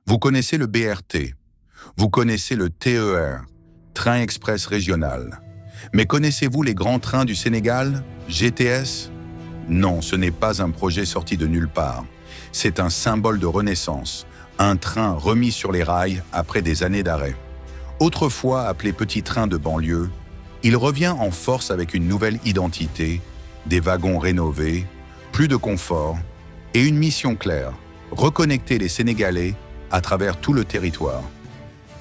Vous connaissez le BRT, vous connaissez le TER, Train Express Régional. Mais connaissez-vous les grands trains du Sénégal, GTS? Non, ce n'est pas un projet sorti de nulle part. C'est un symbole de renaissance, un train remis sur les rails après des années d'arrêt. Autrefois appelé petit train de banlieue, il revient en force avec une nouvelle identité, des wagons rénovés, plus de confort et une mission claire, reconnecter les Sénégalais à travers tout le territoire.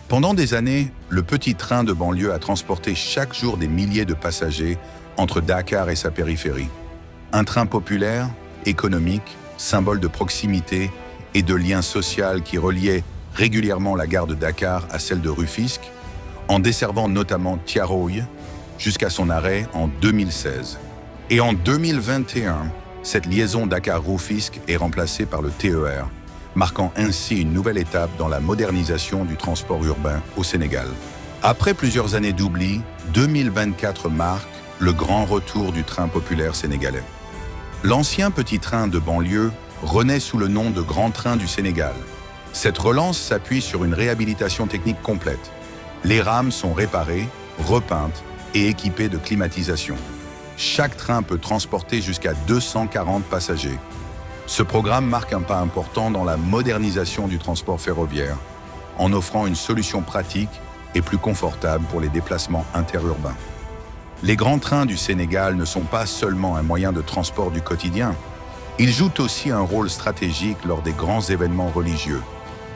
Pendant des années, le petit train de banlieue a transporté chaque jour des milliers de passagers entre Dakar et sa périphérie. Un train populaire, économique, symbole de proximité et de lien social qui reliait régulièrement la gare de Dakar à celle de Rufisque, en desservant notamment Thiaroye jusqu'à son arrêt en 2016. Et en 2021, cette liaison Dakar-Rufisque est remplacée par le TER, marquant ainsi une nouvelle étape dans la modernisation du transport urbain au Sénégal. Après plusieurs années d'oubli, 2024 marque le grand retour du train populaire sénégalais. L'ancien petit train de banlieue renaît sous le nom de Grand Train du Sénégal. Cette relance s'appuie sur une réhabilitation technique complète. Les rames sont réparées, repeintes et équipées de climatisation. Chaque train peut transporter jusqu'à 240 passagers. Ce programme marque un pas important dans la modernisation du transport ferroviaire, en offrant une solution pratique et plus confortable pour les déplacements interurbains. Les grands trains du Sénégal ne sont pas seulement un moyen de transport du quotidien, ils jouent aussi un rôle stratégique lors des grands événements religieux.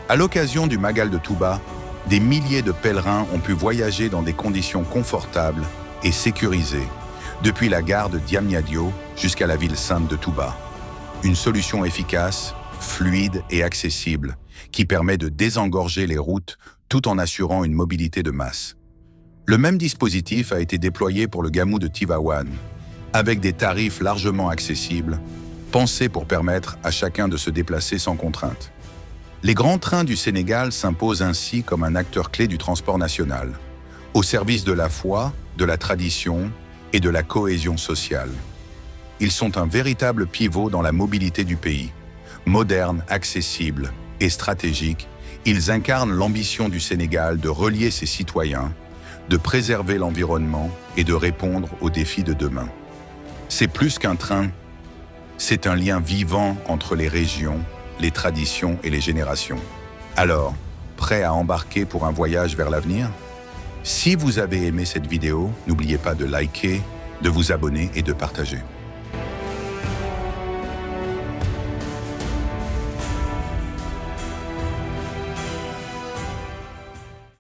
À l'occasion du Magal de Touba, des milliers de pèlerins ont pu voyager dans des conditions confortables et sécurisées, depuis la gare de Diamniadio jusqu'à la ville sainte de Touba. Une solution efficace, fluide et accessible, qui permet de désengorger les routes tout en assurant une mobilité de masse. Le même dispositif a été déployé pour le Gamou de Tivaouane, avec des tarifs largement accessibles, pensés pour permettre à chacun de se déplacer sans contrainte. Les grands trains du Sénégal s'imposent ainsi comme un acteur clé du transport national, au service de la foi, de la tradition et de la cohésion sociale. Ils sont un véritable pivot dans la mobilité du pays. Modernes, accessibles et stratégiques, ils incarnent l'ambition du Sénégal de relier ses citoyens, de préserver l'environnement et de répondre aux défis de demain. C'est plus qu'un train, c'est un lien vivant entre les régions, les traditions et les générations. Alors, prêt à embarquer pour un voyage vers l'avenir? Si vous avez aimé cette vidéo, n'oubliez pas de liker, de vous abonner et de partager.